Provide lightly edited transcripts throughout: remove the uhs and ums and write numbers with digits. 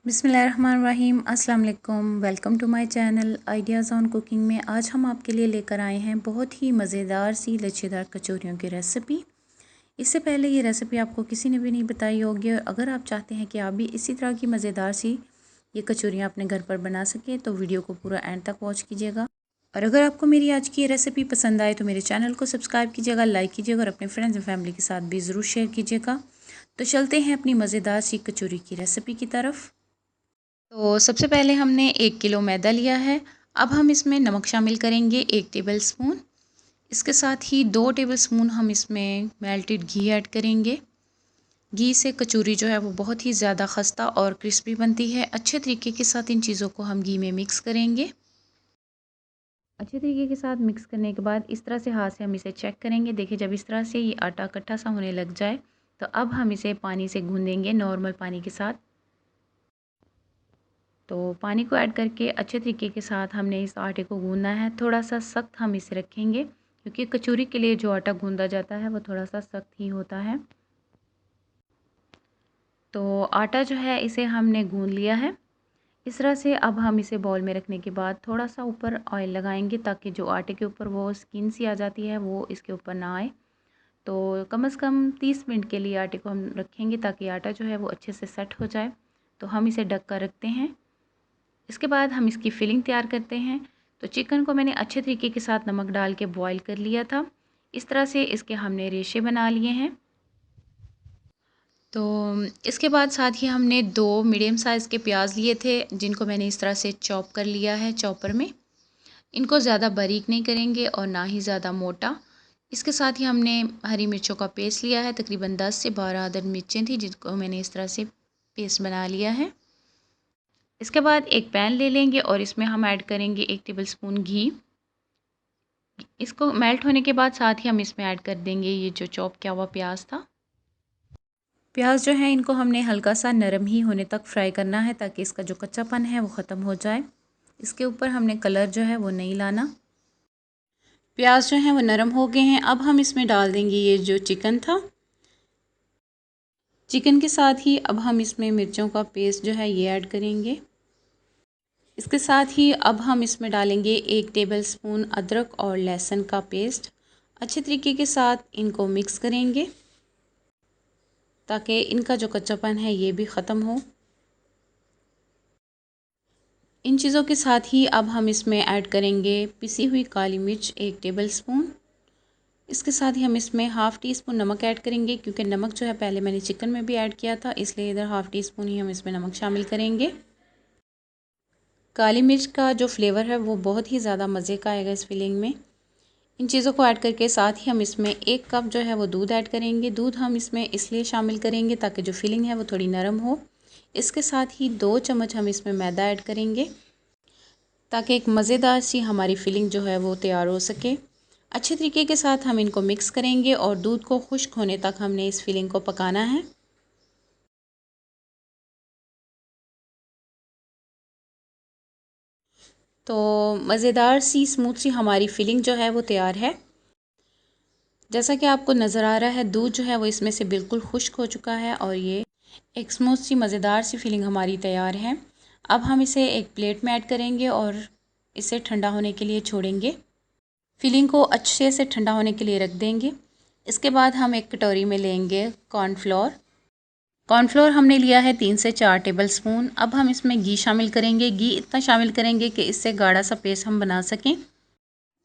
बिस्मिल्लाहिर्रहमानिर्रहीम। अस्सलाम वालेकुम। Welcome to my channel ideas on cooking में आज हम आपके लिए लेकर आए हैं बहुत ही मज़ेदार सी लच्छेदार कचौरियों की रेसिपी। इससे पहले ये रेसिपी आपको किसी ने भी नहीं बताई होगी और अगर आप चाहते हैं कि आप भी इसी तरह की मज़ेदार सी ये कचौरियाँ अपने घर पर बना सकें तो वीडियो को पूरा एंड तक वॉच कीजिएगा। और अगर आपको मेरी आज की ये रेसिपी पसंद आए तो मेरे चैनल को सब्सक्राइब कीजिएगा, लाइक कीजिएगा और अपने फ्रेंड्स एंड फैमिली के साथ भी ज़रूर शेयर कीजिएगा। तो चलते हैं अपनी मज़ेदार सी कचौरी की रेसिपी की तरफ। तो सबसे पहले हमने 1 किलो मैदा लिया है। अब हम इसमें नमक शामिल करेंगे 1 टेबलस्पून। इसके साथ ही 2 टेबलस्पून हम इसमें मेल्टेड घी ऐड करेंगे। घी से कचौरी जो है वो बहुत ही ज़्यादा खस्ता और क्रिस्पी बनती है। अच्छे तरीके के साथ इन चीज़ों को हम घी में मिक्स करेंगे। अच्छे तरीके के साथ मिक्स करने के बाद इस तरह से हाथ से हम इसे चेक करेंगे। देखिए जब इस तरह से ये आटा इकट्ठा सा होने लग जाए तो अब हम इसे पानी से गूँधेंगे नॉर्मल पानी के साथ। तो पानी को ऐड करके अच्छे तरीके के साथ हमने इस आटे को गूंदना है। थोड़ा सा सख्त हम इसे रखेंगे क्योंकि कचौरी के लिए जो आटा गूंदा जाता है वो थोड़ा सा सख्त ही होता है। तो आटा जो है इसे हमने गूंद लिया है इस तरह से। अब हम इसे बाउल में रखने के बाद थोड़ा सा ऊपर ऑयल लगाएंगे ताकि जो आटे के ऊपर वो स्किन सी आ जाती है वो इसके ऊपर ना आए। तो कम से कम 30 मिनट के लिए आटे को हम रखेंगे ताकि आटा जो है वो अच्छे से सेट हो जाए। तो हम इसे ढक कर रखते हैं। इसके बाद हम इसकी फिलिंग तैयार करते हैं। तो चिकन को मैंने अच्छे तरीके के साथ नमक डाल के बॉईल कर लिया था। इस तरह से इसके हमने रेशे बना लिए हैं। तो इसके बाद साथ ही हमने 2 मीडियम साइज़ के प्याज लिए थे जिनको मैंने इस तरह से चॉप कर लिया है चॉपर में। इनको ज़्यादा बारीक नहीं करेंगे और ना ही ज़्यादा मोटा। इसके साथ ही हमने हरी मिर्चों का पेस्ट लिया है, तकरीबन 10 से 12 अदद मिर्चें थी जिनको मैंने इस तरह से पेस्ट बना लिया है। इसके बाद एक पैन ले लेंगे और इसमें हम ऐड करेंगे 1 टेबलस्पून घी। इसको मेल्ट होने के बाद साथ ही हम इसमें ऐड कर देंगे ये जो चॉप किया हुआ प्याज था। प्याज जो है इनको हमने हल्का सा नरम ही होने तक फ्राई करना है ताकि इसका जो कच्चापन है वो ख़त्म हो जाए। इसके ऊपर हमने कलर जो है वो नहीं लाना। प्याज जो है वो नरम हो गए हैं। अब हम इसमें डाल देंगे ये जो चिकन था। चिकन के साथ ही अब हम इसमें मिर्चों का पेस्ट जो है ये ऐड करेंगे। इसके साथ ही अब हम इसमें डालेंगे 1 टेबलस्पून अदरक और लहसुन का पेस्ट। अच्छे तरीके के साथ इनको मिक्स करेंगे ताकि इनका जो कच्चापन है ये भी ख़त्म हो। इन चीज़ों के साथ ही अब हम इसमें ऐड करेंगे पिसी हुई काली मिर्च 1 टेबलस्पून। इसके साथ ही हम इसमें हाफ़ टी स्पून नमक ऐड करेंगे क्योंकि नमक जो है पहले मैंने चिकन में भी ऐड किया था, इसलिए इधर हाफ़ टी स्पून ही हम इसमें नमक शामिल करेंगे। काली मिर्च का जो फ्लेवर है वो बहुत ही ज़्यादा मज़े का आएगा इस फिलिंग में। इन चीज़ों को ऐड करके साथ ही हम इसमें 1 कप जो है वो दूध ऐड करेंगे। दूध हम इसमें इसलिए शामिल करेंगे ताकि जो फिलिंग है वो थोड़ी नरम हो। इसके साथ ही 2 चम्मच हम इसमें मैदा ऐड करेंगे ताकि एक मज़ेदार सी हमारी फिलिंग जो है वो तैयार हो सके। अच्छे तरीके के साथ हम इनको मिक्स करेंगे और दूध को खुश्क होने तक हमने इस फिलिंग को पकाना है। तो मज़ेदार सी स्मूथ सी हमारी फिलिंग जो है वो तैयार है। जैसा कि आपको नज़र आ रहा है दूध जो है वो इसमें से बिल्कुल खुश्क हो चुका है और ये एक स्मूथ सी मज़ेदार सी फिलिंग हमारी तैयार है। अब हम इसे एक प्लेट में ऐड करेंगे और इसे ठंडा होने के लिए छोड़ेंगे। फिलिंग को अच्छे से ठंडा होने के लिए रख देंगे। इसके बाद हम एक कटोरी में लेंगे कॉर्नफ्लोर। कॉर्नफ्लोर हमने लिया है 3 से 4 टेबलस्पून। अब हम इसमें घी शामिल करेंगे। घी इतना शामिल करेंगे कि इससे गाढ़ा सा पेस्ट हम बना सकें।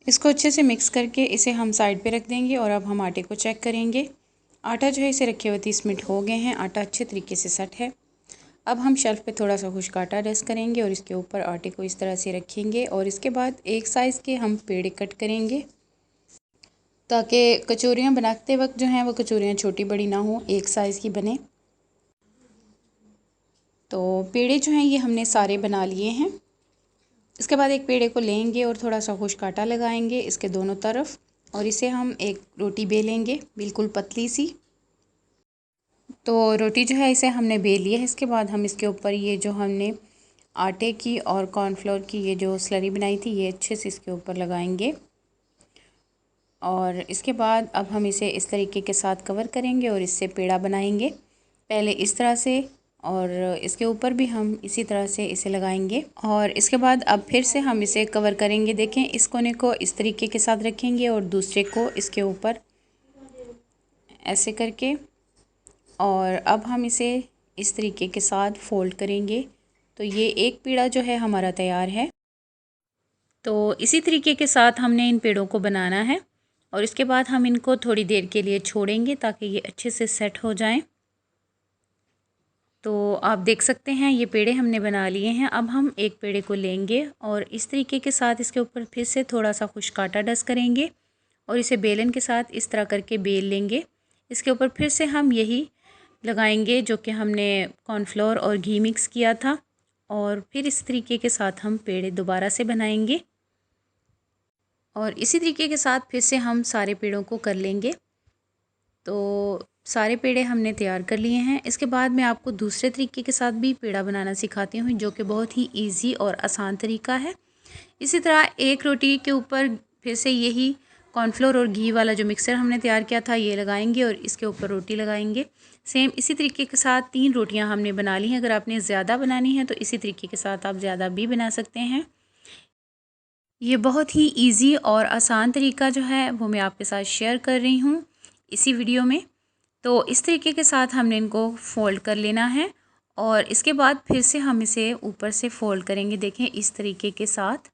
इसको अच्छे से मिक्स करके इसे हम साइड पे रख देंगे और अब हम आटे को चेक करेंगे। आटा जो है इसे रखे हुए 30 मिनट हो गए हैं। आटा अच्छे तरीके से सेट है। अब हम शेल्फ पे थोड़ा सा खुश्क आटा डस्ट करेंगे और इसके ऊपर आटे को इस तरह से रखेंगे और इसके बाद एक साइज़ के हम पेड़े कट करेंगे ताकि कचौरियाँ बनाते वक्त जो हैं वो कचौरियाँ छोटी बड़ी ना हो, एक साइज़ की बने। तो पेड़े जो हैं ये हमने सारे बना लिए हैं। इसके बाद एक पेड़े को लेंगे और थोड़ा सा खुश्क आटा लगाएंगे इसके दोनों तरफ और इसे हम एक रोटी बेलेंगे बिल्कुल पतली सी। तो रोटी जो है इसे हमने बेल लिया है। इसके बाद हम इसके ऊपर ये जो हमने आटे की और कॉर्नफ्लोर की ये जो स्लरी बनाई थी ये अच्छे से इसके ऊपर लगाएंगे और इसके बाद अब हम इसे इस तरीके के साथ कवर करेंगे और इससे पेड़ा बनाएंगे। पहले इस तरह से और इसके ऊपर भी हम इसी तरह से इसे लगाएंगे। और इसके बाद अब फिर से हम इसे कवर करेंगे। देखें, इस कोने को इस तरीके के साथ रखेंगे और दूसरे को इसके ऊपर ऐसे करके, और अब हम इसे इस तरीके के साथ फोल्ड करेंगे। तो ये एक पेड़ा जो है हमारा तैयार है। तो इसी तरीके के साथ हमने इन पेड़ों को बनाना है और इसके बाद हम इनको थोड़ी देर के लिए छोड़ेंगे ताकि ये अच्छे से सेट हो जाएं। तो आप देख सकते हैं ये पेड़े हमने बना लिए हैं। अब हम एक पेड़े को लेंगे और इस तरीके के साथ इसके ऊपर फिर से थोड़ा सा खुश्क आटा डस्ट करेंगे और इसे बेलन के साथ इस तरह करके बेल लेंगे। इसके ऊपर फिर से हम यही लगाएंगे जो कि हमने कॉर्नफ्लोर और घी मिक्स किया था, और फिर इस तरीके के साथ हम पेड़े दोबारा से बनाएंगे और इसी तरीके के साथ फिर से हम सारे पेड़ों को कर लेंगे। तो सारे पेड़े हमने तैयार कर लिए हैं। इसके बाद मैं आपको दूसरे तरीके के साथ भी पेड़ा बनाना सिखाती हूँ जो कि बहुत ही इजी और आसान तरीका है। इसी तरह एक रोटी के ऊपर फिर से यही कॉर्नफ्लोर और घी वाला जो मिक्सचर हमने तैयार किया था ये लगाएंगे और इसके ऊपर रोटी लगाएंगे। सेम इसी तरीके के साथ 3 रोटियां हमने बना ली हैं। अगर आपने ज़्यादा बनानी है तो इसी तरीके के साथ आप ज़्यादा भी बना सकते हैं। ये बहुत ही इजी और आसान तरीका जो है वो मैं आपके साथ शेयर कर रही हूँ इसी वीडियो में। तो इस तरीके के साथ हमने इनको फ़ोल्ड कर लेना है और इसके बाद फिर से हम इसे ऊपर से फ़ोल्ड करेंगे। देखें, इस तरीके के साथ।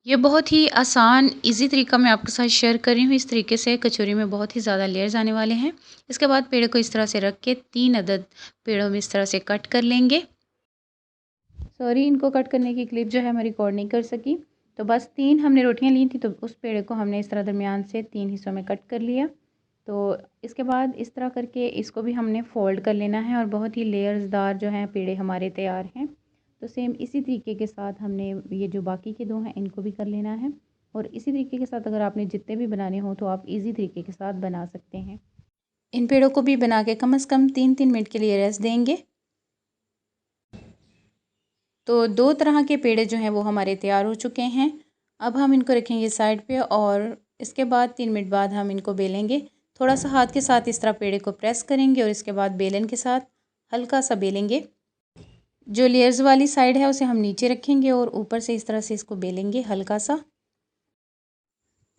ये बहुत ही आसान इजी तरीका मैं आपके साथ शेयर कर रही हूँ। इस तरीके से कचौरी में बहुत ही ज़्यादा लेयर्स आने वाले हैं। इसके बाद पेड़ को इस तरह से रख के 3 अदद पेड़ों में इस तरह से कट कर लेंगे। सॉरी, इनको कट करने की क्लिप जो है मैं रिकॉर्ड नहीं कर सकी। तो बस 3 हमने रोटियां ली थी तो उस पेड़े को हमने इस तरह दरमियान से 3 हिस्सों में कट कर लिया। तो इसके बाद इस तरह करके इसको भी हमने फ़ोल्ड कर लेना है और बहुत ही लेयर्सदार जो हैं पेड़े हमारे तैयार हैं। तो सेम इसी तरीके के साथ हमने ये जो बाकी के 2 हैं इनको भी कर लेना है। और इसी तरीके के साथ अगर आपने जितने भी बनाने हो तो आप ईज़ी तरीके के साथ बना सकते हैं। इन पेड़ों को भी बना के कम से कम 3-3 मिनट के लिए रेस्ट देंगे। तो 2 तरह के पेड़े जो हैं वो हमारे तैयार हो चुके हैं। अब हम इनको रखेंगे साइड पे और इसके बाद 3 मिनट बाद हम इनको बेलेंगे। थोड़ा सा हाथ के साथ इस तरह पेड़े को प्रेस करेंगे और इसके बाद बेलन के साथ हल्का सा बेलेंगे। जो लेयर्स वाली साइड है उसे हम नीचे रखेंगे और ऊपर से इस तरह से इसको बेलेंगे हल्का सा।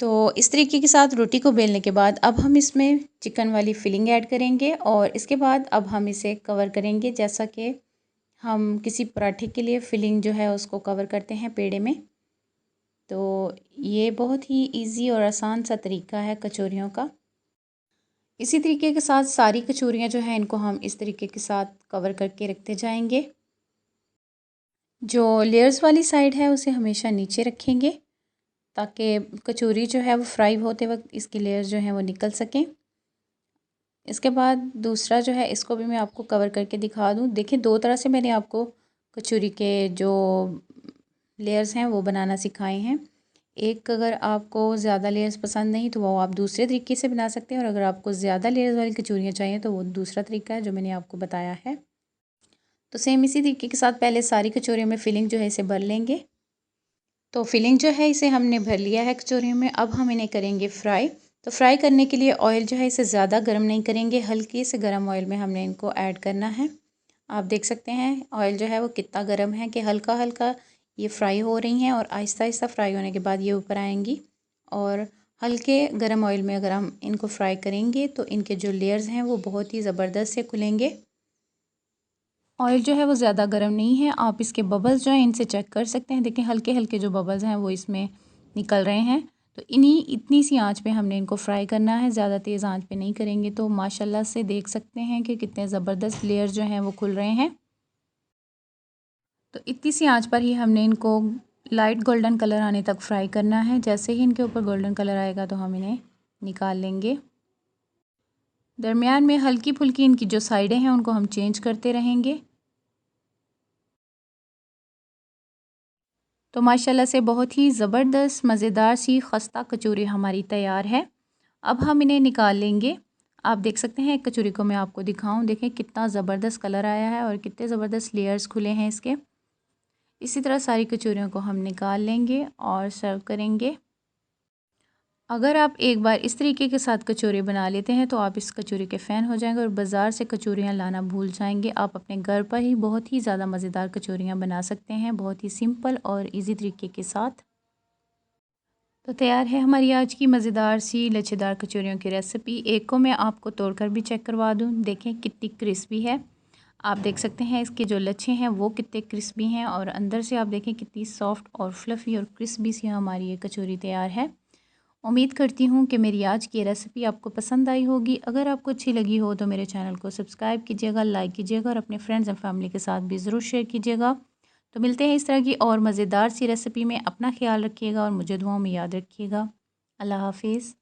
तो इस तरीके के साथ रोटी को बेलने के बाद अब हम इसमें चिकन वाली फिलिंग ऐड करेंगे और इसके बाद अब हम इसे कवर करेंगे जैसा कि हम किसी पराठे के लिए फिलिंग जो है उसको कवर करते हैं पेड़े में। तो ये बहुत ही इजी और आसान सा तरीका है कचौरियों का। इसी तरीके के साथ सारी कचौरियाँ जो हैं इनको हम इस तरीके के साथ कवर करके रखते जाएंगे। जो लेयर्स वाली साइड है उसे हमेशा नीचे रखेंगे ताकि कचौरी जो है वो फ्राई होते वक्त इसकी लेयर्स जो हैं वो निकल सकें। इसके बाद दूसरा जो है इसको भी मैं आपको कवर करके दिखा दूँ। देखिए, 2 तरह से मैंने आपको कचौरी के जो लेयर्स हैं वो बनाना सिखाए हैं। एक, अगर आपको ज़्यादा लेयर्स पसंद नहीं तो वो आप दूसरे तरीके से बना सकते हैं, और अगर आपको ज़्यादा लेयर्स वाली कचौरियाँ चाहिए तो वो दूसरा तरीका है जो मैंने आपको बताया है। तो सेम इसी तरीके के साथ पहले सारी कचौरियों में फिलिंग जो है इसे भर लेंगे। तो फिलिंग जो है इसे हमने भर लिया है कचौरियों में। अब हम इन्हें करेंगे फ्राई। तो फ्राई करने के लिए ऑयल जो है इसे ज़्यादा गर्म नहीं करेंगे, हल्के से गर्म ऑयल में हमने इनको ऐड करना है। आप देख सकते हैं ऑयल जो है वो कितना गर्म है कि हल्का हल्का ये फ्राई हो रही हैं और आहिस्ता आहिस्ता फ्राई होने के बाद ये ऊपर आएंगी। और हल्के गर्म ऑयल में अगर हम इनको फ्राई करेंगे तो इनके जो लेयर्स हैं वो बहुत ही ज़बरदस्त से खुलेंगे। ऑयल जो है वो ज़्यादा गर्म नहीं है। आप इसके बबल्स जो हैं इनसे चेक कर सकते हैं। देखें, हल्के हल्के जो बबल्स हैं वो इसमें निकल रहे हैं। तो इतनी सी आंच पे हमने इनको फ्राई करना है, ज़्यादा तेज़ आंच पे नहीं करेंगे। तो माशाल्लाह से देख सकते हैं कि कितने ज़बरदस्त लेयर जो हैं वो खुल रहे हैं। तो इतनी सी आंच पर ही हमने इनको लाइट गोल्डन कलर आने तक फ्राई करना है। जैसे ही इनके ऊपर गोल्डन कलर आएगा तो हम इन्हें निकाल लेंगे। दरमियान में हल्की फुल्की इनकी जो साइडें हैं उनको हम चेंज करते रहेंगे। तो माशाल्लाह से बहुत ही ज़बरदस्त मज़ेदार सी खस्ता कचौरी हमारी तैयार है। अब हम इन्हें निकाल लेंगे। आप देख सकते हैं एक कचौरी को मैं आपको दिखाऊं। देखें कितना ज़बरदस्त कलर आया है और कितने ज़बरदस्त लेयर्स खुले हैं इसके। इसी तरह सारी कचौरियों को हम निकाल लेंगे और सर्व करेंगे। अगर आप एक बार इस तरीके के साथ कचौरी बना लेते हैं तो आप इस कचौरी के फ़ैन हो जाएंगे और बाज़ार से कचौरियाँ लाना भूल जाएंगे। आप अपने घर पर ही बहुत ही ज़्यादा मज़ेदार कचौरियाँ बना सकते हैं, बहुत ही सिंपल और इजी तरीके के साथ। तो तैयार है हमारी आज की मज़ेदार सी लच्छेदार कचौरियों की रेसिपी। एक को मैं आपको तोड़कर भी चेक करवा दूँ, देखें कितनी क्रिस्पी है। आप देख सकते हैं इसके जो लच्छे हैं वो कितने क्रिस्पी हैं और अंदर से आप देखें कितनी सॉफ्ट और फ्लफ़ी और क्रिस्पी सी हमारी ये कचौरी तैयार है। उम्मीद करती हूँ कि मेरी आज की रेसिपी आपको पसंद आई होगी। अगर आपको अच्छी लगी हो तो मेरे चैनल को सब्सक्राइब कीजिएगा, लाइक कीजिएगा और अपने फ्रेंड्स एंड फैमिली के साथ भी ज़रूर शेयर कीजिएगा। तो मिलते हैं इस तरह की और मज़ेदार सी रेसिपी में। अपना ख्याल रखिएगा और मुझे दुआओं में याद रखिएगा। अल्लाह हाफिज़।